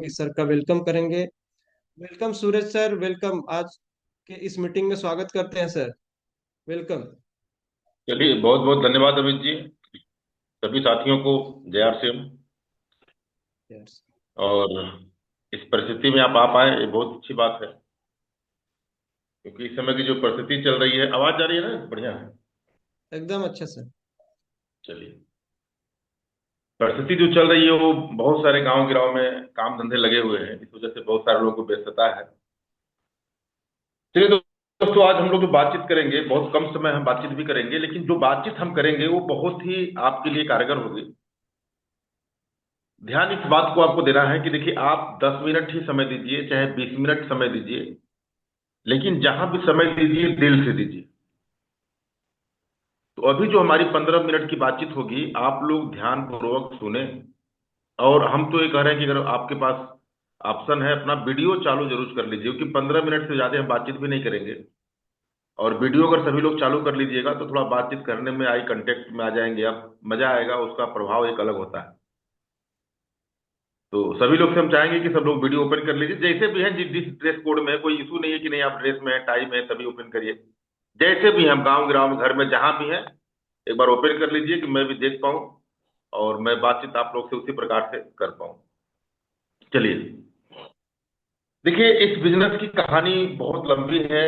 लोग इस सर का वेलकम करेंगे। वेलकम सूरज सर, वेलकम। आज के इस मीटिंग में स्वागत करते हैं सर। वेलकम। चलिए, बहुत बहुत धन्यवाद अमित जी। सभी साथियों को जय आर सी एम। यस। और इस परिस्थिति में आप आ पाए, ये बहुत अच्छी बात है। क्योंकि इस समय की जो परिस्थिति चल रही है, आवाज जा रही है ना, बढ़िया है। एकदम अच्छा सर। चलिए, परिस्थिति जो चल रही है वो बहुत सारे गांव गिराव में काम धंधे लगे हुए हैं, इस वजह से बहुत सारे लोगों को व्यस्तता है। चलिए दोस्तों, आज हम लोग जो बातचीत करेंगे, बहुत कम समय हम बातचीत भी करेंगे, लेकिन जो बातचीत हम करेंगे वो बहुत ही आपके लिए कारगर होगी। ध्यान इस बात को आपको देना है कि देखिए, आप 10 मिनट ही समय दीजिए, चाहे 20 मिनट समय दीजिए, लेकिन जहां भी समय दीजिए दिल से दीजिए। तो अभी जो हमारी 15 मिनट की बातचीत होगी, आप लोग ध्यान पूर्वक सुने। और हम तो ये कह रहे हैं कि अगर आपके पास ऑप्शन है, अपना वीडियो चालू जरूर कर लीजिए, क्योंकि 15 मिनट से ज्यादा हम बातचीत भी नहीं करेंगे। और वीडियो अगर सभी लोग चालू कर लीजिएगा तो थोड़ा बातचीत करने में, आई कांटेक्ट में आ जाएंगे आप, मजा आएगा, उसका प्रभाव एक अलग होता है। तो सभी लोग से हम चाहेंगे कि सब लोग वीडियो ओपन कर लीजिए, जैसे भी हैं, जिस जिस ड्रेस कोड में है। कोई इशू नहीं है कि नहीं आप ड्रेस में है, टाई में है, तभी ओपन करिए। जैसे भी हम गांव गिराव में, घर में, जहां भी हैं, एक बार ओपन कर लीजिए कि मैं भी देख पाऊं और मैं बातचीत आप लोग से उसी प्रकार से कर पाऊं। चलिए, देखिए, इस बिजनेस की कहानी बहुत लंबी है,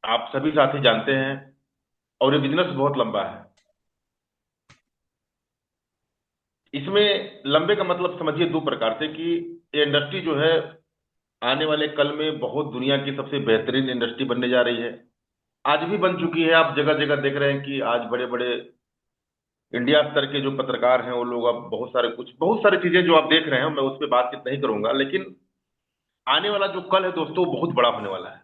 आप सभी साथी जानते हैं। और ये बिजनेस बहुत लंबा है। इसमें लंबे का मतलब समझिए दो प्रकार से कि ये इंडस्ट्री जो है, आने वाले कल में बहुत दुनिया की सबसे बेहतरीन इंडस्ट्री बनने जा रही है। आज भी बन चुकी है। आप जगह जगह देख रहे हैं कि आज बड़े बड़े इंडिया स्तर के जो पत्रकार हैं वो लोग, अब बहुत सारी चीजें जो आप देख रहे हैं, मैं उस पर बातचीत नहीं करूंगा, लेकिन आने वाला जो कल है दोस्तों, वो बहुत बड़ा होने वाला है।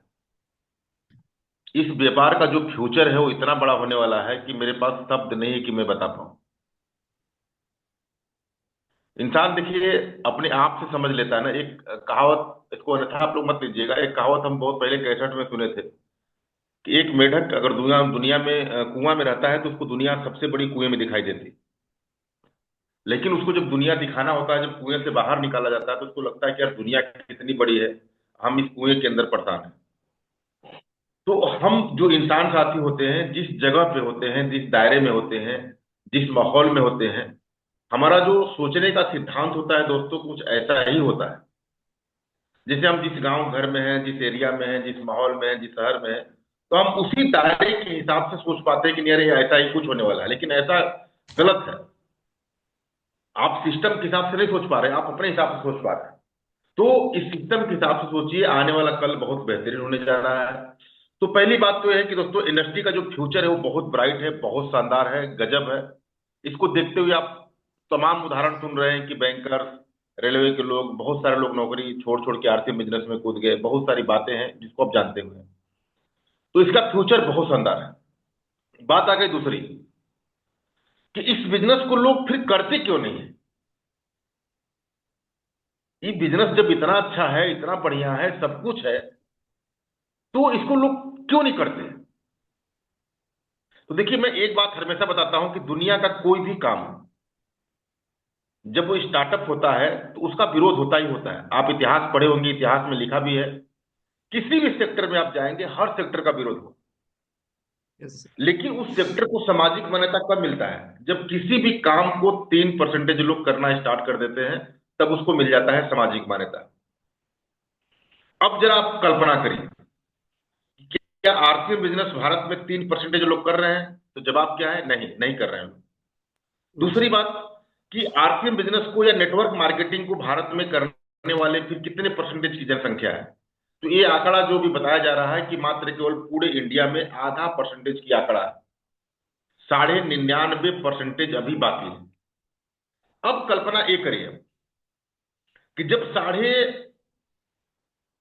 इस व्यापार का जो फ्यूचर है वो इतना बड़ा होने वाला है कि मेरे पास शब्द नहीं है कि मैं बता पाऊं। इंसान देखिए अपने आप से समझ लेता है ना। एक कहावत, इसको अन्यथा आप लोग मत लीजिएगा, एक कहावत हम बहुत पहले कैसेट में सुने थे कि एक मेढक अगर दुनिया दुनिया में कुआं में रहता है तो उसको दुनिया सबसे बड़ी कुएं में दिखाई देती। लेकिन उसको जब दुनिया दिखाना होता है, जब कुएं से बाहर निकाला जाता है, तो उसको लगता है कि यार दुनिया कितनी बड़ी है, हम इस कुएं के अंदर परेशान हैं। तो हम जो इंसान साथी होते हैं, जिस जगह पे होते हैं, जिस दायरे में होते हैं, जिस माहौल में होते हैं, हमारा जो सोचने का सिद्धांत होता है दोस्तों, कुछ ऐसा ही होता है। जैसे हम जिस गांव घर में हैं, जिस एरिया में हैं, जिस माहौल में हैं, जिस शहर में हैं, तो हम उसी दायरे के हिसाब से सोच पाते हैं कि नहीं, अरे ऐसा ही कुछ होने वाला है। लेकिन ऐसा गलत है। आप सिस्टम के हिसाब से नहीं सोच पा रहे हैं, आप अपने हिसाब से सोच पा रहे हैं। तो इस सिस्टम के हिसाब से सोचिए, आने वाला कल बहुत बेहतरीन होने जा रहा है। तो पहली बात तो यह है कि दोस्तों, इंडस्ट्री का जो फ्यूचर है वो बहुत ब्राइट है, बहुत शानदार है, गजब है। इसको देखते हुए आप तमाम उदाहरण सुन रहे हैं कि बैंकर, रेलवे के लोग, बहुत सारे लोग नौकरी छोड़ छोड़ के आरती बिजनेस में कूद गए। बहुत सारी बातें हैं जिसको आप जानते हुए। तो इसका फ्यूचर बहुत शानदार है। बात आ गई दूसरी, कि इस बिजनेस को लोग फिर करते क्यों नहीं है। ये बिजनेस जब इतना अच्छा है, इतना बढ़िया है, सब कुछ है, तो इसको लोग क्यों नहीं करते हैं। तो देखिए, मैं एक बात हमेशा बताता हूं कि दुनिया का कोई भी काम जब वो स्टार्टअप होता है तो उसका विरोध होता ही होता है। आप इतिहास पढ़े होंगे, इतिहास में लिखा भी है, किसी भी सेक्टर में आप जाएंगे, हर सेक्टर का विरोध हो। यस। लेकिन उस सेक्टर को सामाजिक मान्यता कब मिलता है? जब किसी भी काम को 3% लोग करना स्टार्ट कर देते हैं, तब उसको मिल जाता है सामाजिक मान्यता। अब जरा आप कल्पना करिए, क्या आरसीएम बिजनेस भारत में 3% लोग कर रहे हैं? तो जवाब क्या है? नहीं, नहीं कर रहे हैं। जी। दूसरी बात, कि आरसीएम बिजनेस को या नेटवर्क मार्केटिंग को भारत में करने वाले फिर कितने परसेंटेज की जनसंख्या है? तो ये आंकड़ा जो भी बताया जा रहा है कि मात्र केवल पूरे इंडिया में आधा परसेंटेज की आंकड़ा है। 99.5% अभी बाकी है। अब कल्पना ये करिए कि जब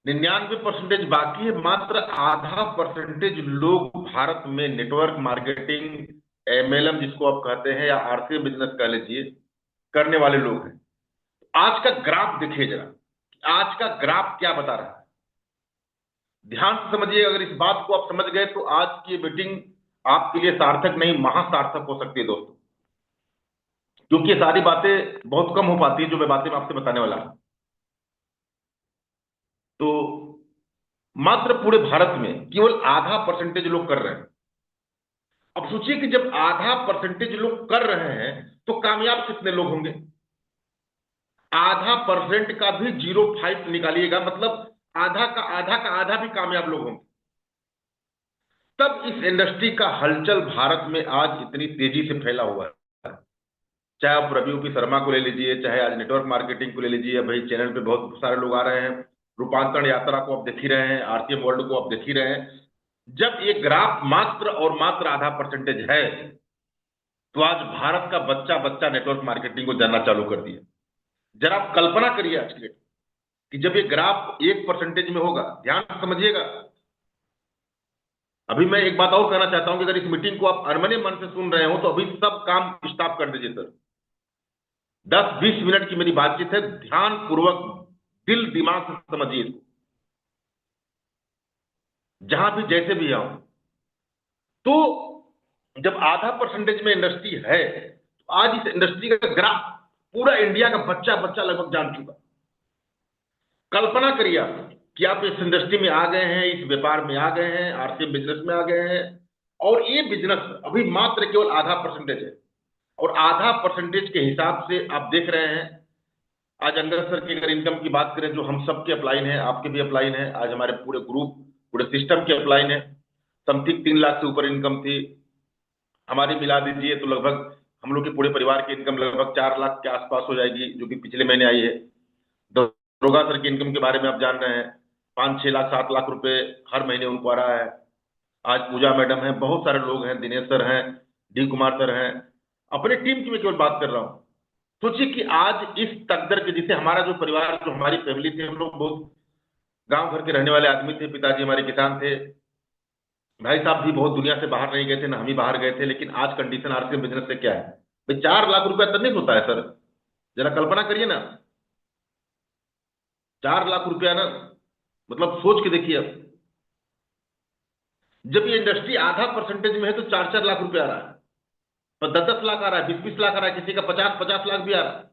99.5% बाकी है, मात्र आधा परसेंटेज लोग भारत में नेटवर्क मार्केटिंग, एमएलएम जिसको आप कहते हैं, या आरसीएम बिजनेस कह लीजिए, करने वाले लोग हैं। आज का ग्राफ देखिए जरा, आज का ग्राफ क्या बता रहा है। ध्यान से समझिए, अगर इस बात को आप समझ गए तो आज की मीटिंग आपके लिए सार्थक नहीं, महासार्थक हो सकती है दोस्तों। क्योंकि ये सारी बातें बहुत कम हो पाती है जो मैं बातें मैं आपसे बताने वाला हूं। तो मात्र पूरे भारत में केवल आधा परसेंटेज लोग कर रहे हैं। अब सोचिए कि जब आधा परसेंटेज लोग कर रहे हैं तो कामयाब कितने लोग होंगे। आधा परसेंट का भी 0.5 निकालिएगा, मतलब आधा का आधा भी कामयाब लोग होंगे। तब इस इंडस्ट्री का हलचल भारत में आज इतनी तेजी से फैला हुआ है। चाहे आप रवि पी शर्मा को ले लीजिए, चाहे आज नेटवर्क मार्केटिंग को ले लीजिए, भाई चैनल पे बहुत सारे लोग आ रहे हैं। रूपांतरण यात्रा को आप देख ही रहे हैं, आरसीएम वर्ल्ड को आप देख ही रहे हैं। जब ये ग्राफ मात्र और मात्र आधा परसेंटेज है, तो आज भारत का बच्चा बच्चा नेटवर्क मार्केटिंग को जानना चालू कर दिया। जरा आप कल्पना करिए आज की डेट कि जब ये ग्राफ 1% में होगा, ध्यान से समझिएगा। अभी मैं एक बात और कहना चाहता हूं कि अगर इस मीटिंग को आप अरमने मन से सुन रहे हो तो अभी सब काम स्टॉप कर दीजिए सर। 10-20 मिनट की मेरी बातचीत है, ध्यान पूर्वक दिल दिमाग से समझिए इसको, जहां भी जैसे भी आओ। तो जब आधा परसेंटेज में इंडस्ट्री है, तो आज इस इंडस्ट्री का ग्राफ पूरा इंडिया का बच्चा बच्चा लगभग जान चुका। कल्पना करिए आप कि आप इस इंडस्ट्री में आ गए हैं, इस व्यापार में आ गए हैं, आरसीएम बिजनेस में आ गए हैं, और ये बिजनेस अभी मात्र केवल आधा परसेंटेज है। और आधा परसेंटेज के हिसाब से आप देख रहे हैं, आज अंगद सर की अगर इनकम की बात करें, जो हम सबके अपलाइन है, आपके भी अपलाइन है, आज हमारे पूरे ग्रुप पूरे सिस्टम के अपलाइन है, समथिंग 3 लाख से ऊपर इनकम थी हमारी। मिला दीजिए तो लगभग हम लोग के पूरे परिवार की इनकम लगभग 4 लाख के आसपास हो जाएगी, जो कि पिछले महीने आई है। दरोगा सर की इनकम के बारे में आप जान रहे हैं, 5-6 लाख 7 लाख रुपए हर महीने उनको आ रहा है। आज पूजा मैडम है, बहुत सारे लोग हैं, दिनेश सर हैं, डी कुमार सर हैं। अपने टीम की मैं केवल बात कर रहा हूं। सोचिए कि आज इस तकदर के, जिसे हमारा जो परिवार, जो हमारी फैमिली थी, हम लोग बहुत गांव घर के रहने वाले आदमी थे, पिताजी हमारे किसान थे, भाई साहब भी बहुत दुनिया से बाहर नहीं गए थे, ना हम ही बाहर गए थे, लेकिन आज कंडीशन आरसीएम बिजनेस से क्या है भाई, 4 लाख रुपया तक नहीं होता है सर। जरा कल्पना करिए ना, 4 लाख रुपया ना, मतलब सोच के देखिए अब। जब ये इंडस्ट्री आधा परसेंटेज में है तो 4-4 लाख रुपया आ रहा है, और 10-10 लाख आ रहा है, 20-20 लाख आ रहा है, किसी का 50-50 लाख भी आ रहा है,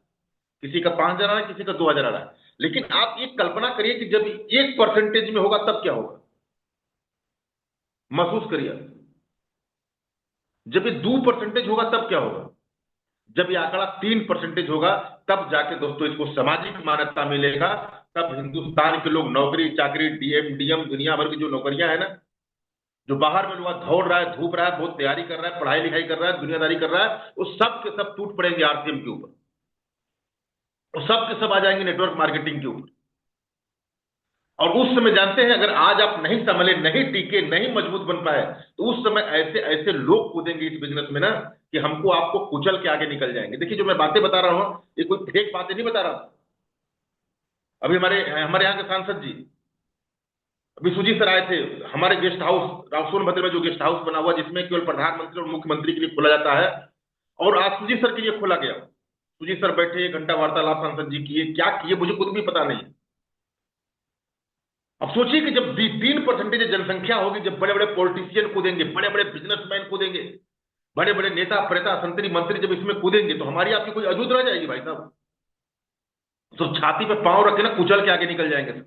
किसी का 5,000 आ रहा है, किसी का 2,000 आ रहा है। लेकिन आप ये कल्पना करिए कि जब 1% में होगा तब क्या होगा, महसूस करिए। जब ये 2% होगा तब क्या होगा, जब ये आंकड़ा 3% होगा, तब जाके दोस्तों इसको सामाजिक मान्यता मिलेगा। तब हिंदुस्तान के लोग नौकरी चाकरी, डीएम डीएम, दुनिया भर की जो नौकरियां है ना, जो बाहर में लोग दौड़ रहा है, धूप रहा है, बहुत तैयारी कर रहा है, पढ़ाई लिखाई कर रहा है, दुनियादारी कर रहा है, वो सब के सब टूट पड़ेंगे आरसीएम के ऊपर। वो सब के सब आ जाएंगे नेटवर्क मार्केटिंग के ऊपर। और उस समय जानते हैं, अगर आज आप नहीं संभले, नहीं टिके, नहीं मजबूत बन पाए, तो उस समय ऐसे ऐसे लोग कूदेंगे इस बिजनेस में ना, कि हमको आपको कुचल के आगे निकल जाएंगे। देखिए, जो मैं बातें बता रहा हूं, ये कोई फेक बातें नहीं बता रहा। अभी हमारे हमारे यहाँ के सांसद जी अभी सुजी सर आए थे हमारे गेस्ट हाउस, सोनभद्र में जो गेस्ट हाउस बना हुआ, जिसमें केवल प्रधानमंत्री और मुख्यमंत्री के लिए खोला जाता है, और आज सुजी सर के लिए खोला गया। सुजी सर बैठे, 1 घंटा वार्तालाप सांसद जी किए, क्या किए मुझे खुद भी पता नहीं। अब सोचिए कि जब 3% जनसंख्या होगी, जब बड़े बड़े पॉलिटिशियन कूदेंगे, बड़े बड़े बिजनेसमैन कूदेंगे, बड़े बड़े नेता प्रेता संतरी मंत्री जब इसमें कूदेंगे, तो हमारी आपकी कोई अजूत रह जाएगी भाई साहब। तो छाती पे पांव रख के ना कुचल के आगे निकल जाएंगे।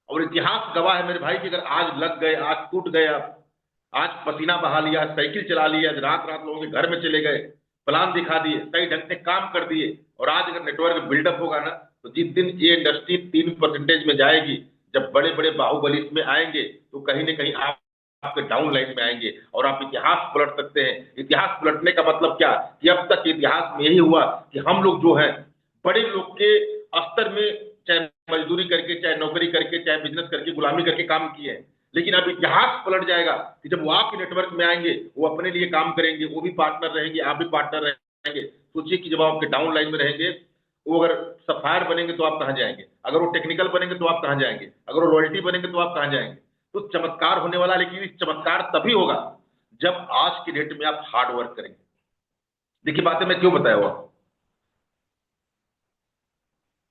और इतिहास गवाह है मेरे भाई कि अगर आज लग गए, आज टूट गए आप, आज पसीना बहा लिया, साइकिल चला लिया, आज रात रात लोगों के घर में चले गए, प्लान दिखा दिए, सही ढंग से काम कर दिए, और आज अगर नेटवर्क बिल्डअप होगा ना, तो जिस दिन ये इंडस्ट्री 3% में जाएगी, जब बड़े बड़े बाहुबली इसमें आएंगे, तो कहीं ना कहीं आप आपके डाउन लाइन में आएंगे और आप इतिहास पलट सकते हैं। इतिहास पलटने का मतलब क्या, कि अब तक इतिहास में यही हुआ कि हम लोग जो है बड़े लोग के स्तर में, चाहे मजदूरी करके, चाहे नौकरी करके, चाहे बिजनेस करके, गुलामी करके काम किए हैं। लेकिन अब इतिहास पलट जाएगा कि जब वो आपके नेटवर्क में आएंगे, वो अपने लिए काम करेंगे, वो भी पार्टनर रहेंगे, आप भी पार्टनर रहेंगे। सोचिए कि जब आपके डाउन लाइन में रहेंगे, वो अगर सप्लायर बनेंगे तो आप कहां जाएंगे, अगर वो टेक्निकल बनेंगे तो आप कहां जाएंगे, अगर वो रॉयल्टी बनेंगे तो आप कहां जाएंगे। तो चमत्कार होने वाला, लेकिन इस चमत्कार तभी होगा जब आज की डेट में आप हार्ड वर्क करेंगे। देखिए, बातें मैं क्यों बताया हुआ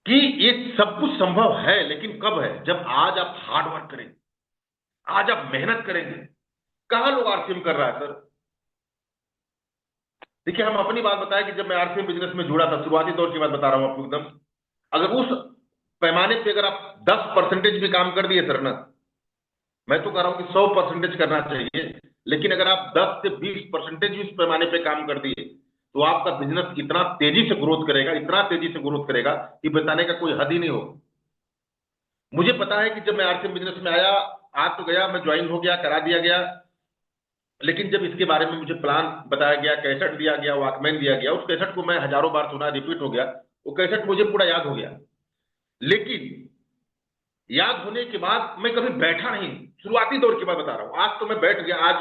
कि ये सब कुछ संभव है, लेकिन कब है, जब आज आप हार्ड वर्क करेंगे, आज आप मेहनत करेंगे। कहां लोग आरसीएम कर रहा है सर। देखिए, हम अपनी बात बताएं कि जब मैं आरसीएम बिजनेस में जुड़ा था, शुरुआती दौर की बात बता रहा हूं आपको एकदम। अगर उस पैमाने पे अगर आप 10% भी काम कर दिए सर ना, मैं तो कह रहा हूं कि 100% करना चाहिए, लेकिन अगर आप 10 से 20% भी इस पैमाने पे काम कर दिए तो आपका बिजनेस इतना तेजी से ग्रोथ करेगा, इतना तेजी से ग्रोथ करेगा कि बताने का कोई हद ही नहीं हो। मुझे पता है कि जब मैं आरसीएम बिजनेस में आया, आ तो गया, मैं ज्वाइन हो गया, करा दिया गया, लेकिन जब इसके बारे में मुझे प्लान बताया गया, कैसेट दिया गया, वॉकमैन दिया गया, उस कैसेट को मैं हजारों बार सुना, रिपीट हो गया, वो कैसेट मुझे पूरा याद हो गया। लेकिन याद होने के बाद मैं कभी बैठा नहीं, शुरुआती दौर की बात बता रहा हूं। आज तो मैं बैठ गया, आज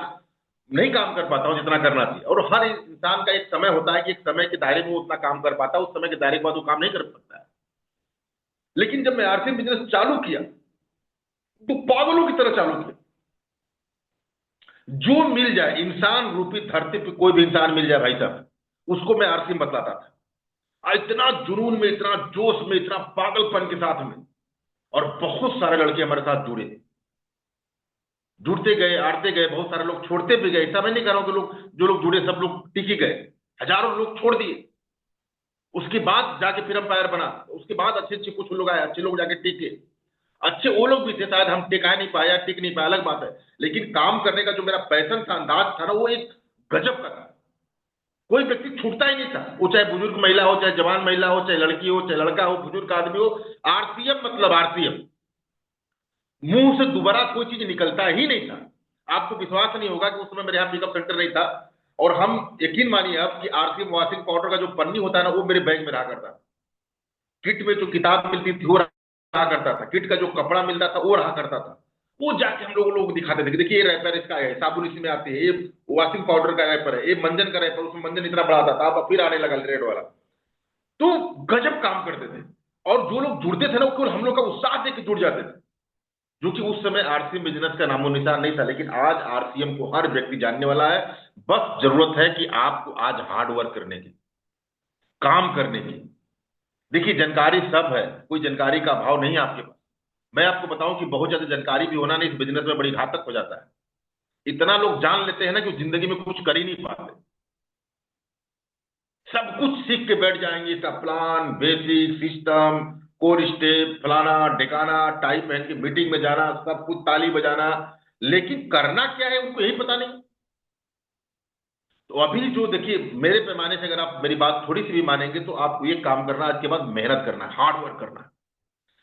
नहीं काम कर पाता हूं जितना करना चाहिए। और हर इंसान का एक समय होता है कि एक समय के दायरे में वो उतना काम कर पाता है, उस समय के दायरे के बाद वो काम नहीं कर सकता है। लेकिन जब मैं आरसीएम बिजनेस चालू किया तो पागलों की तरह चालू किया। जो मिल जाए, इंसान रूपी धरती पे कोई भी इंसान मिल जाए भाई साहब, उसको मैं आरसीएम बतलाता था। इतना जुनून में, इतना जोश में, इतना पागलपन के साथ में। और बहुत सारे लड़के हमारे साथ जुड़े, जुड़ते गए, आड़ते गए, बहुत सारे लोग छोड़ते भी गए। ऐसा मैं नहीं कह रहा हूं कि लोग, जो लोग जुड़े सब लोग टिक ही गए, हजारों लोग छोड़ दिए। उसके बाद जाके फिर अंपायर बना, उसके बाद अच्छे अच्छे कुछ लोग आए, अच्छे लोग जाके टिके। अच्छे वो लोग भी थे, शायद हम टिका नहीं पाया, टिक नहीं पाया, अलग बात है। लेकिन काम करने का जो मेरा पैशन था, अंदाज था ना, वो एक गजब का था। कोई व्यक्ति छूटता ही नहीं था, वो चाहे बुजुर्ग महिला हो, चाहे जवान महिला हो, चाहे लड़की हो, चाहे लड़का हो, बुजुर्ग आदमी हो। आरसीएम मतलब आरसीएम, मुंह से दोबारा कोई चीज निकलता ही नहीं था। आपको विश्वास नहीं होगा कि उस समय मेरे यहाँ पिकअप सेंटर नहीं था, और हम, यकीन मानिए अब, कि आरसीएम वॉशिंग पाउडर का जो पन्नी होता है ना, वो मेरे बैग में रहा करता था। किट में जो किताब मिलती थी वो रहा करता था, किट का जो कपड़ा मिलता था वो रहा करता था। वो जाके हम लोग दिखाते थे कि देखिए ये रैपर इसका है, साबुन इसमें आती है, ये वॉशिंग पाउडर का रैपर है, ये मंजन का रैपर, उसमें मंजन इतना बड़ा आता था, अब फिर आने लगा रेड वाला। तो गजब काम करते थे। और जो लोग जुड़ते थे ना, वो केवल हम लोग का उत्साह देख के जुड़ जाते थे। जो कि उस समय आरसीएम बिजनेस का नामो निशान नहीं था, लेकिन आज आरसीएम को हर व्यक्ति जानने वाला है। बस जरूरत है कि आपको आज हार्ड वर्क करने की, काम करने की। देखिए जानकारी सब है, कोई जानकारी का अभाव नहीं है आपके पास। मैं आपको बताऊं कि बहुत ज्यादा जानकारी भी होना नहीं इस बिजनेस में बड़ी घातक हो जाता है। इतना लोग जान लेते हैं ना कि जिंदगी में कुछ कर ही नहीं पाते। सब कुछ सीख के बैठ जाएंगे, इसका plan, basic system, core step, फलाना ढिकाना, टाई पहन के मीटिंग में जाना, सब कुछ ताली बजाना, लेकिन करना क्या है उनको यही पता नहीं। तो अभी जो देखिए, मेरे पैमाने से अगर आप मेरी बात थोड़ी सी भी मानेंगे तो आपको ये काम करना, आज के बाद मेहनत करना है, हार्ड वर्क करना है।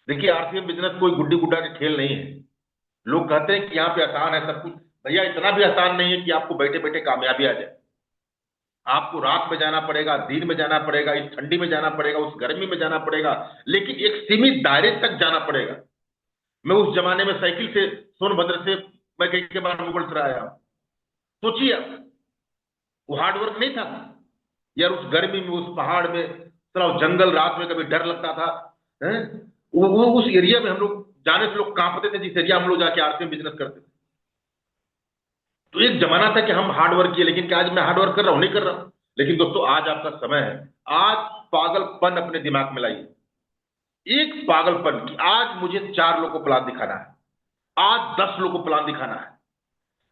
देखिए आरसीएम बिजनेस कोई गुड्डी गुड्डा का खेल नहीं है। लोग कहते हैं कि यहाँ पे आसान है सब कुछ। भैया इतना भी आसान नहीं है कि आपको बैठे बैठे कामयाबी आ जाए। आपको रात में जाना पड़ेगा, दिन में जाना पड़ेगा, इस ठंडी में जाना पड़ेगा, उस गर्मी में जाना पड़ेगा, लेकिन एक सीमित दायरे तक जाना पड़ेगा। मैं उस जमाने में साइकिल से सोनभद्र से मैं कई के बार मुगल सराय आया। सोचिए आप, वो हार्ड वर्क नहीं था यार? उस गर्मी में, उस पहाड़ में, साला वो जंगल, रात में कभी डर लगता था, हैं? वो उस एरिया में हम लोग जाने से लोग कांपते थे, जिस एरिया हम लोग जाके आरसीएम बिजनेस करते थे। तो एक जमाना था कि हम हार्ड वर्क किए, लेकिन क्या आज मैं हार्ड वर्क कर रहा हूं? नहीं कर रहा हूं। लेकिन दोस्तों आज आपका समय है। आज पागलपन अपने दिमाग में लाइए, एक पागलपन कि आज मुझे 4 लोगों को प्लान दिखाना है, आज 10 लोगों को प्लान दिखाना है।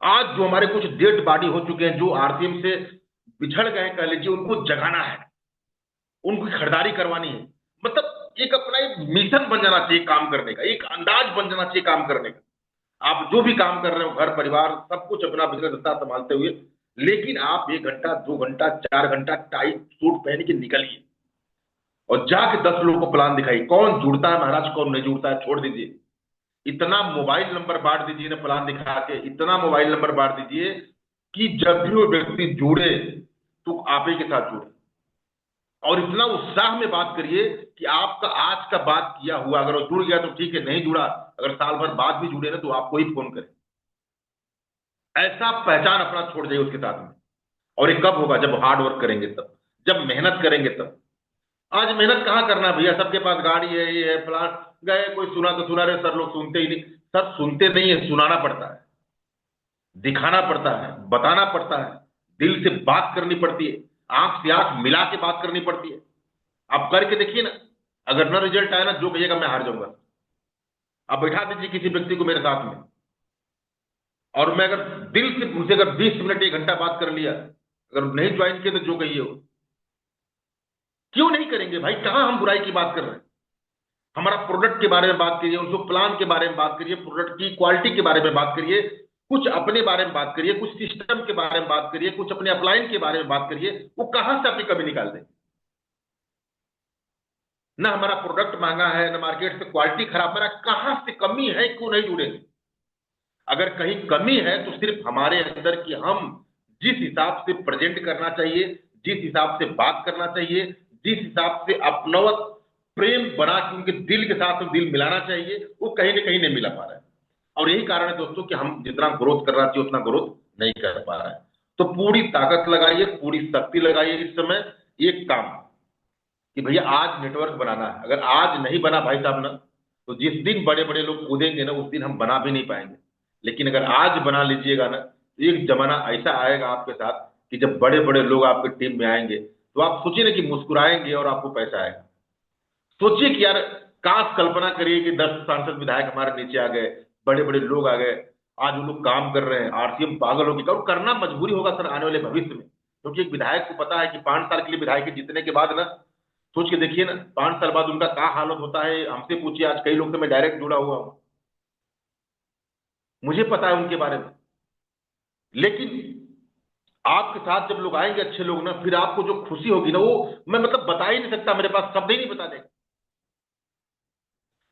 आज जो हमारे कुछ डेड बॉडी हो चुके हैं, जो आरसीएम से बिछड़ गए कह लीजिए, उनको जगाना है, उनकी खरीदारी करवानी है। मतलब एक अपना एक मिशन बन जाना चाहिए काम करने का, एक अंदाज बन जाना चाहिए काम करने का। आप जो भी काम कर रहे हो, घर परिवार सब कुछ अपना बिजनेस धंधा संभालते हुए, लेकिन आप 1 घंटा, 2 घंटा, 4 घंटा टाइट सूट पहन के निकलिए और जाके 10 लोगों को प्लान दिखाइए। कौन जुड़ता है महाराज, कौन नहीं जुड़ता है छोड़ दीजिए। इतना मोबाइल नंबर बांट दीजिए ना प्लान दिखा के, इतना मोबाइल नंबर बांट दीजिए कि जब भी वो व्यक्ति जुड़े तो आप ही के साथ जुड़े। और इतना उत्साह में बात करिए कि आपका आज का बात किया हुआ, अगर वो जुड़ गया तो ठीक है, नहीं जुड़ा, अगर साल भर बाद भी जुड़े ना तो आपको ही फोन करें। ऐसा पहचान अपना छोड़ जाइए उसके साथ में। और ये कब होगा? जब हार्ड वर्क करेंगे तब, जब मेहनत करेंगे तब। आज मेहनत कहाँ करना भैया, सबके पास गाड़ी है, ये है, प्लान, गए कोई सुना तो सुना रहे, सर लोग सुनते ही नहीं। सर सुनते नहीं है, सुनाना पड़ता है, दिखाना पड़ता है, बताना पड़ता है, दिल से बात करनी पड़ती है, आंख से आंख मिला के बात करनी पड़ती है। आप करके देखिए ना, अगर ना रिजल्ट आया ना, जो कहिएगा मैं हार जाऊंगा। आप बैठा दीजिए किसी व्यक्ति को मेरे साथ में, और मैं अगर दिल से उनसे अगर 20 मिनट 1 घंटा बात कर लिया, अगर नहीं ज्वाइन किए तो जो कहिए हो। क्यों नहीं करेंगे भाई? कहां हम बुराई की बात कर रहे हैं? हमारा प्रोडक्ट के बारे में बात करिए, उनके प्लान के बारे में बात करिए, प्रोडक्ट की क्वालिटी के बारे में बात करिए, कुछ अपने बारे में बात करिए, कुछ सिस्टम के बारे में बात करिए, कुछ अपने अपलाइन के बारे में बात करिए। वो कहां से अपनी कमी निकाल दें? ना हमारा प्रोडक्ट महंगा है, ना मार्केट से क्वालिटी खराब, मेरा कहां से कमी है, क्यों नहीं जुड़ेंगे? अगर कहीं कमी है तो सिर्फ हमारे अंदर की, हम जिस हिसाब से प्रेजेंट करना चाहिए, जिस हिसाब से बात करना चाहिए, जिस हिसाब से अपनवत प्रेम बना के उनके दिल के साथ में दिल मिलाना चाहिए, वो कहीं ना कहीं नहीं मिला पा रहा है। और यही कारण है दोस्तों कि हम जितना ग्रोथ करना चाहिए उतना ग्रोथ नहीं कर पा रहा है। तो पूरी ताकत लगाइए, पूरी शक्ति लगाइए इस समय एक काम, कि भैया आज नेटवर्क बनाना है। अगर आज नहीं बना भाई साहब ना, तो जिस दिन बड़े बड़े लोग कूदेंगे ना, उस दिन हम बना भी नहीं पाएंगे। लेकिन अगर आज बना लीजिएगा ना, तो एक जमाना ऐसा आएगा आपके साथ कि जब बड़े बड़े लोग आपके टीम में आएंगे, तो आप सोचिए ना कि मुस्कुराएंगे और आपको पैसा आएगा। सोचिए कि यार, काश कल्पना करिए कि 10 सांसद विधायक हमारे नीचे आ गए, बड़े बड़े लोग आ गए, आज वो लोग काम कर रहे हैं, आरसीएम पागल होगी, और करना मजबूरी होगा सर आने वाले भविष्य में। क्योंकि एक विधायक को पता है कि 5 साल के लिए विधायक जीतने के बाद ना, सोच के देखिए ना, 5 साल बाद उनका क्या हालत होता है, हमसे पूछिए। आज कई लोग से मैं डायरेक्ट जुड़ा हुआ हूं, मुझे पता है उनके बारे में। लेकिन आपके साथ जब लोग आएंगे अच्छे लोग ना, फिर आपको जो खुशी होगी ना, वो मैं मतलब बता ही नहीं सकता, मेरे पास शब्द ही नहीं बता देगा।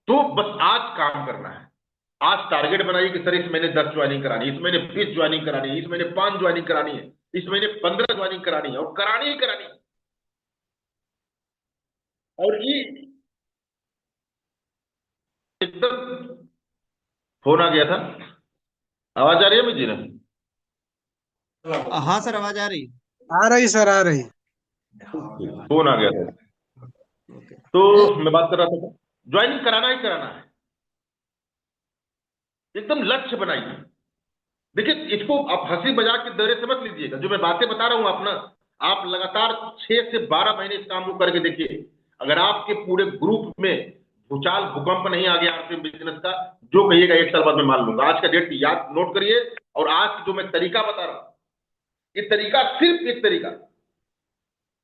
तो बस आज काम करना है। आज टारगेट बनाइए कि सर इस महीने 10 ज्वाइनिंग करानी है, इस महीने 20 ज्वाइनिंग करानी है, इस महीने 5 ज्वाइनिंग करानी है, इस महीने 15 ज्वाइनिंग करानी है, और करानी ही करानी है। और ये एकदम, फोन आ गया था। आवाज आ रही है मुझे ना? हाँ सर, आवाज आ रही। आ रही सर, आ रही। फोन आ गया था। ओके। तो मैं बात कर रहा था, ज्वाइनिंग कराना ही कराना है। एकदम लक्ष्य बनाइए। देखिए, इसको आप हंसी मजाक के दौरे से मत लीजिएगा। जो मैं बातें बता रहा हूं आप ना, आप लगातार 6 से 12 महीने इस काम को करके देखिए। अगर आपके पूरे ग्रुप में भूचाल भूकंप नहीं आ गया आपके बिजनेस का, जो कहिएगा 1 साल बाद मैं मान लूंगा। आज का डेट याद नोट करिए। और आज जो मैं तरीका बता रहा हूं, ये तरीका सिर्फ एक तरीका,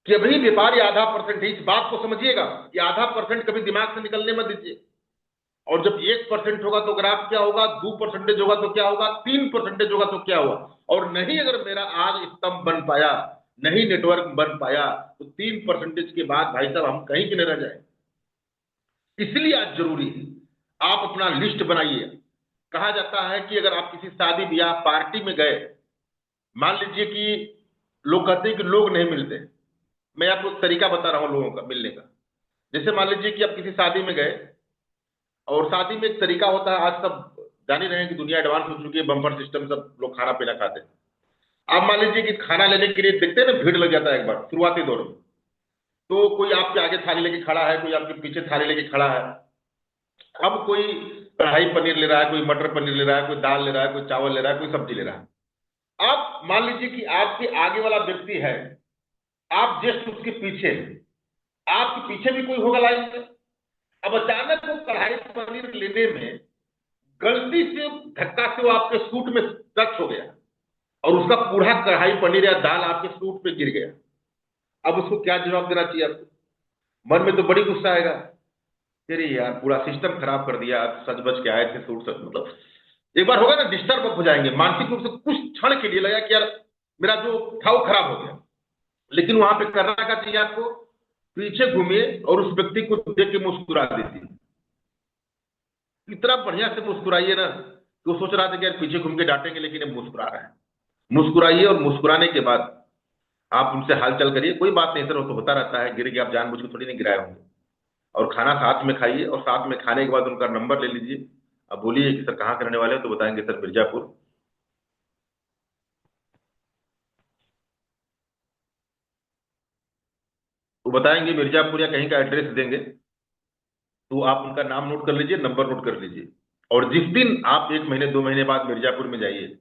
कि अभी व्यापारी आधा परसेंट है, इस बात को समझिएगा। ये आधा परसेंट कभी दिमाग से निकलने मत दीजिए। और जब 1% होगा तो ग्राफ क्या होगा, 2% होगा तो क्या होगा, 3% होगा तो क्या हुआ। और नहीं, अगर मेरा आज स्तंभ बन पाया, नहीं नेटवर्क बन पाया, तो 3% के बाद भाई साहब हम कहीं के नहीं रह जाए। इसलिए आज जरूरी है आप अपना लिस्ट बनाइए। कहा जाता है कि अगर आप किसी शादी ब्याह पार्टी में गए, मान लीजिए कि लोग कहते हैं कि लोग नहीं मिलते। मैं आपको एक तरीका बता रहा हूं लोगों का मिलने का। जैसे मान लीजिए कि आप किसी शादी में गए, और शादी में एक तरीका होता है, आज सब जान ही रहे हैं कि दुनिया एडवांस हो चुकी है, बम्पर सिस्टम, सब लोग खाना पीना खाते हैं। आप मान लीजिए कि खाना लेने के लिए देखते हैं ना, भीड़ लग जाता है एक बार शुरुआती दौर में। तो कोई आपके आगे थाली लेके खड़ा है, कोई आपके पीछे थाली लेके खड़ा है। अब कोई कढ़ाई पनीर ले रहा है, कोई मटर पनीर ले रहा है, कोई दाल ले रहा है, कोई चावल ले रहा है, कोई सब्जी ले रहा है। आप मान लीजिए कि आपके आगे वाला व्यक्ति है, आप जस्ट उसके पीछे हैं, आपके पीछे भी कोई होगा लाइन में। अब अचानक वो कढ़ाई पनीर लेने में गलती से धक्का से वो आपके सूट में टच हो गया, और उसका पूरा कढ़ाई पनीर या दाल आपके सूट पे गिर गया। अब उसको क्या जवाब देना चाहिए आपको? मन में तो बड़ी गुस्सा आएगा, अरे यार पूरा सिस्टम खराब कर दिया, सच बच के आए थे सूट से, मतलब एक बार होगा ना, डिस्टर्ब हो जाएंगे मानसिक रूप से। कुछ क्षण के लिए लगा कि यार मेरा जो था वो खराब हो गया। लेकिन वहां पे करना क्या चाहिए आपको? पीछे घूमिए और उस व्यक्ति को देख के मुस्कुरा दीजिए। इतना बढ़िया से मुस्कुराइए ना कि वो सोच रहा था कि यार पीछे घूम के डांटेंगे, लेकिन ये मुस्कुरा रहा है। मुस्कुराइए, और मुस्कुराने के बाद आप उनसे हालचाल करिए। कोई बात नहीं सर, वो तो होता रहता है, गिर गया, आप जानबूझ के थोड़ी नहीं गिराए होंगे। और खाना साथ में खाइए, और साथ में खाने के बाद उनका नंबर ले लीजिए। अब बोलिए कि सर कहाँ के रहने वाले हैं, तो बताएंगे सर मिर्जापुर। वो बताएंगे मिर्जापुर या कहीं का एड्रेस देंगे। तो आप उनका नाम नोट कर लीजिए, नंबर नोट कर लीजिए। और जिस दिन आप 1 महीने 2 महीने बाद मिर्जापुर में जाइए,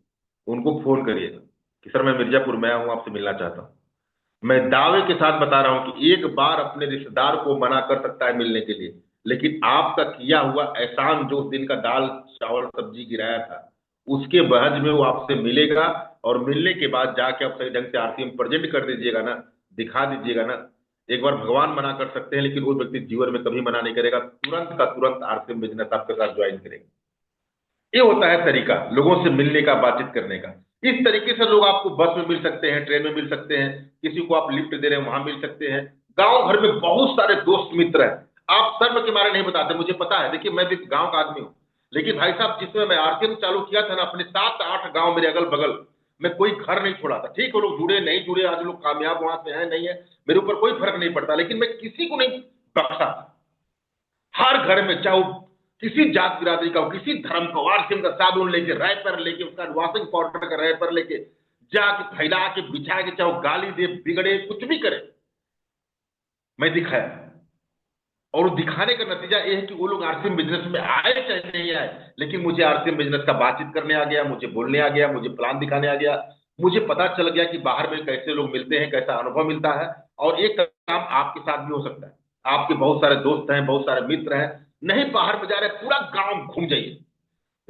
उनको फोन करिए कि सर मैं मिर्जापुर में आया हूं, आपसे मिलना चाहता हूं। मैं दावे के साथ बता रहा हूं कि एक बार अपने रिश्तेदार को मना कर सकता है मिलने के लिए, लेकिन आपका किया हुआ एहसान, जो उस दिन का दाल चावल सब्जी गिराया था, उसके बहज में वो आपसे मिलेगा। और मिलने के बाद जाके आप सही ढंग से आरसीएम प्रेजेंट कर दीजिएगा ना, दिखा दीजिएगा ना, एक बार भगवान मना कर सकते हैं, लेकिन वो व्यक्ति जीवन में कभी मना नहीं करेगा, तुरंत का तुरंत आरसीएम बिजनेस आपके साथ ज्वाइन करेगा। ये होता है तरीका लोगों से मिलने का, बातचीत करने का। इस तरीके से लोग आपको बस में मिल सकते हैं, ट्रेन में मिल सकते हैं, किसी को आप लिफ्ट दे रहे हैं वहां मिल सकते हैं। गांव घर में बहुत सारे दोस्त मित्र हैं। आप शर्म के मारे नहीं बताते, मुझे पता है। देखिए मैं भी गांव का आदमी हूँ, लेकिन भाई साहब जिस समय मैं आरसीएम चालू किया था ना, अपने 7-8 गांव मेरे अगल बगल में कोई घर नहीं छोड़ा था। ठीक है, लोग जुड़े नहीं जुड़े, आज लोग कामयाब वहां से हैं नहीं है, मेरे ऊपर कोई फर्क नहीं पड़ता, लेकिन मैं किसी को नहीं बख्शा। हर घर में, चाहे वो किसी जात बिरादरी का हो, किसी धर्म का, वारसिम का साबुन लेके, रैपर लेके, उसका वॉशिंग पाउडर का रैपर लेके जाके फैला के बिछा के, चाहे वो गाली दे, बिगड़े, कुछ भी करे, मैं दिखाया। और वो दिखाने का नतीजा ये है कि वो लोग आरसीएम बिजनेस में आए चाहे नहीं आए, लेकिन मुझे आरसीएम बिजनेस का बातचीत करने आ गया, मुझे बोलने आ गया, मुझे प्लान दिखाने आ गया। मुझे पता चल गया कि बाहर में कैसे लोग मिलते हैं, कैसा अनुभव मिलता है। और एक काम आपके साथ भी हो सकता है। आपके बहुत सारे दोस्त हैं, बहुत सारे मित्र हैं, नहीं बाहर में जा रहे, पूरा गांव घूम जाइए,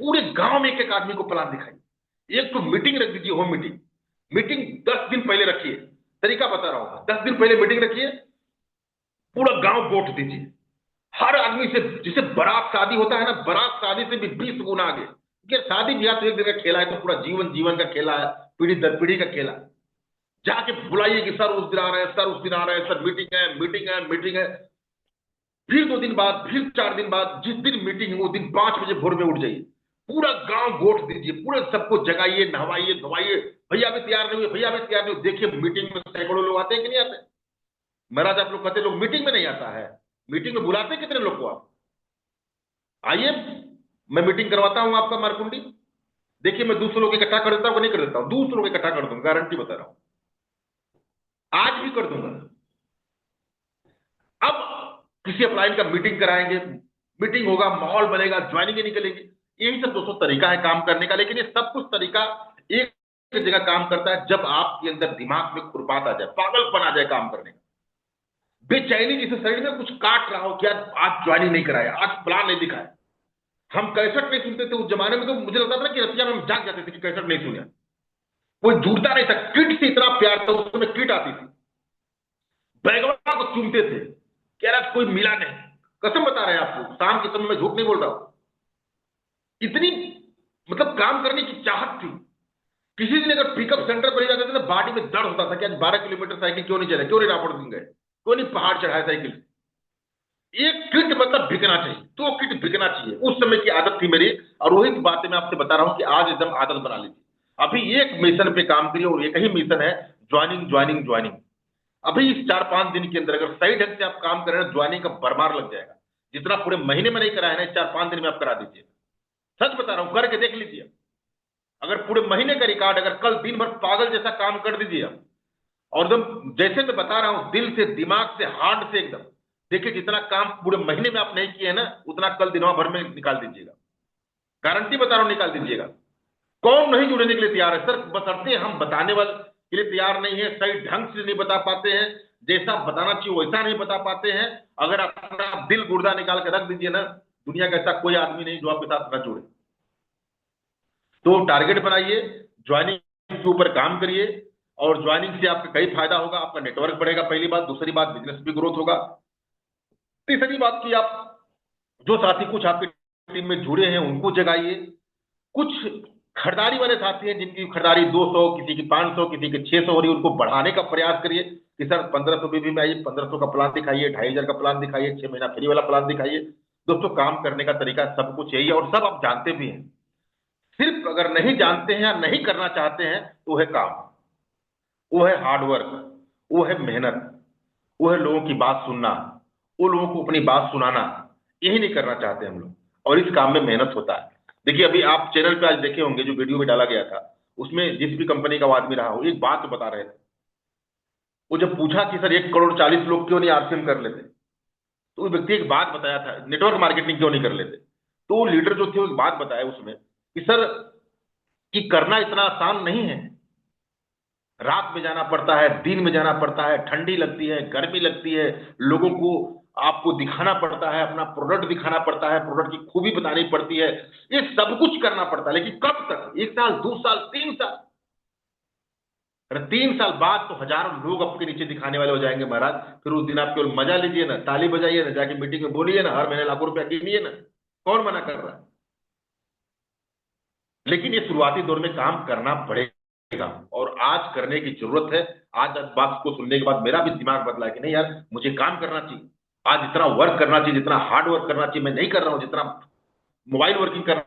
पूरे गांव में एक एक आदमी को प्लान दिखाइए। एक तो मीटिंग रख दीजिए, होम मीटिंग। मीटिंग 10 दिन पहले रखिए, तरीका बता रहा हूं, 10 दिन पहले मीटिंग रखिए, पूरा गांव वोट दीजिए। हर आदमी से, जिसे बारात शादी होता है ना, बारात शादी से भी 20 गुना आगे, क्योंकि शादी ब्याह तो एक दिन का खेला है, तो पूरा जीवन जीवन का खेला है, पीढ़ी दर पीढ़ी का खेला। जाके बुलाइए कि सर उस दिन आ रहे हैं, सर उस दिन आ रहे हैं, सर मीटिंग है, मीटिंग है, मीटिंग है। फिर 2 दिन बाद, फिर 4 दिन बाद, जिस दिन मीटिंग है उस दिन 5 बजे भोर में उठ जाइए, पूरा गांव वोट दीजिए, पूरे सबको जगाइए, नहवाइए, धवाइए। भैया भी तैयार नहीं हुए, भैया भी तैयार नहीं हुए। देखिए मीटिंग में सैकड़ों लोग आते हैं कि नहीं आते? महाराज आप लोग कहते लोग मीटिंग में नहीं आता है, मीटिंग में बुलाते कितने लोग को आप? आइए, मैं मीटिंग करवाता हूं आपका मारकुंडी। देखिए मैं 200 लोग इकट्ठा कर देता हूं कि नहीं कर देता हूं? 200 लोग इकट्ठा कर दूंगा, गारंटी बता रहा हूं, आज भी कर दूंगा। अब किसी अपलाइन का मीटिंग कराएंगे, मीटिंग होगा, माहौल बनेगा, ज्वाइनिंग निकलेगी। यही सब दोस्तों तरीका है काम करने का। लेकिन ये सब कुछ तरीका एक जगह काम करता है, जब आपके अंदर दिमाग में खुरपात आ जाए, पागलपन आ जाए काम करने का, बेचैनी, जिसे शरीर में कुछ काट रहा हो, क्या आज ज्वाइनिंग नहीं कराया, आज प्लान नहीं दिखाया। हम कैसेट नहीं सुनते थे उस जमाने में, तो मुझे लगता था ना कि रतिया में हम जाग जाते थे कि कैसेट नहीं सुने। कोई जुड़ता नहीं था, किट से इतना प्यार था, उसमें किट आती थी, बैगवा को चूमते थे, कह रहा कोई मिला नहीं। कसम बता रहे हैं आपको, शाम के समय में झूठ नहीं बोल रहा हूं। इतनी मतलब काम करने की चाहत थी। किसी दिन अगर पिकअप सेंटर पर जाते थे ना, बॉडी में दर्द होता था कि आज 12 किलोमीटर साइकिल क्यों नहीं चले, क्यों नहीं रावण सिंह गए, क्यों नहीं पहाड़ चढ़ाए साइकिल। एक किट मतलब बिकना चाहिए, 2 किट बिकना चाहिए, उस समय की आदत थी मेरी। और वही बातें मैं आपसे बता रहा हूं कि आज एकदम आदत बना लीजिए। अभी एक मिशन पे काम करिए, और एक ही मिशन है, ज्वाइनिंग ज्वाइनिंग ज्वाइनिंग। अभी इस 4-5 दिन के अंदर अगर सही ढंग से आप काम करें ना, ज्वाइनिंग का भरमार लग जाएगा। जितना पूरे महीने में नहीं कराया ना, 4-5 दिन में आप करा दीजिए। सच बता रहा हूं, करके देख लीजिए। अगर पूरे महीने का रिकॉर्ड, अगर कल दिन भर पागल जैसा काम कर दीजिए आप, और एकदम जैसे मैं बता रहा हूं, दिल से, दिमाग से, हार्ट से एकदम, देखिए जितना काम पूरे महीने में आप नहीं किए ना, उतना कल दिनों भर में निकाल दीजिएगा। गारंटी बता रहा हूं, निकाल दीजिएगा। कौन नहीं जुड़ने के लिए तैयार है सर? बशर्ते हम बताने वाले के लिए तैयार नहीं है, सही ढंग से नहीं बता पाते हैं, जैसा बताना चाहिए वैसा नहीं बता पाते हैं। अगर अपना दिल गुर्दा निकाल के रख दीजिए ना, दुनिया का ऐसा कोई आदमी नहीं जो आपके साथ न जुड़े। तो टारगेट बनाइए, ज्वाइनिंग के ऊपर काम करिए, और ज्वाइनिंग से आपका कई फायदा होगा। आपका नेटवर्क बढ़ेगा, पहली बात। दूसरी बात, बिजनेस भी ग्रोथ होगा। तीसरी बात कि आप जो साथी कुछ आपकी टीम में जुड़े हैं उनको जगाइए। कुछ खरीदारी वाले साथी हैं जिनकी खरीदारी 200, किसी की 500, किसी की 600 हो रही है, उनको बढ़ाने का प्रयास करिए कि सर 1500 भी में आइए, 1500 का प्लान दिखाइए, 2500 का प्लान दिखाइए, 6 महीना फ्री वाला प्लान दिखाइए। दोस्तों काम करने का तरीका सब कुछ यही है, और सब आप जानते भी हैं। सिर्फ अगर नहीं जानते हैं या नहीं करना चाहते हैं, तो है काम, वो है हार्डवर्क, वो है मेहनत, वो है लोगों की बात सुनना, वो लोगों को अपनी बात सुनाना। यही नहीं करना चाहते हम लोग, और इस काम में मेहनत होता है। देखिए अभी आप चैनल पे आज देखे होंगे, जो वीडियो में डाला गया था, उसमें जिस भी कंपनी का वो आदमी रहा हो, एक बात बता रहे थे। वो जब पूछा कि सर 1 करोड़ 40 लोग क्यों नहीं आरसीएम कर लेते, तो उस व्यक्ति एक बात बताया था, नेटवर्क मार्केटिंग क्यों नहीं कर लेते। तो वो लीडर जो थे, वो एक बात बताया उसमें कि सर, कि करना इतना आसान नहीं है। रात में जाना पड़ता है, दिन में जाना पड़ता है, ठंडी लगती है, गर्मी लगती है, लोगों को आपको दिखाना पड़ता है, अपना प्रोडक्ट दिखाना पड़ता है, प्रोडक्ट की खूबी बतानी पड़ती है, ये सब कुछ करना पड़ता है। लेकिन कब तक? 1 साल, 2 साल, 3 साल? अरे 3 साल बाद तो हजारों लोग आपके नीचे दिखाने वाले हो जाएंगे महाराज। फिर उस दिन आप केवल मजा लीजिए ना, ताली बजाइए ना, जाके मीटिंग में बोलिए ना, हर महीने लाखों रुपया गिनिए ना। कौन मना कर रहा है? लेकिन ये शुरुआती दौर में काम करना पड़ेगा, और आज करने की जरूरत है। आज इस बात को सुनने के बाद मेरा भी दिमाग बदला कि नहीं यार, मुझे काम करना चाहिए। आज इतना वर्क करना चाहिए, जितना हार्ड वर्क करना चाहिए मैं नहीं कर रहा हूं, जितना मोबाइल वर्किंग करना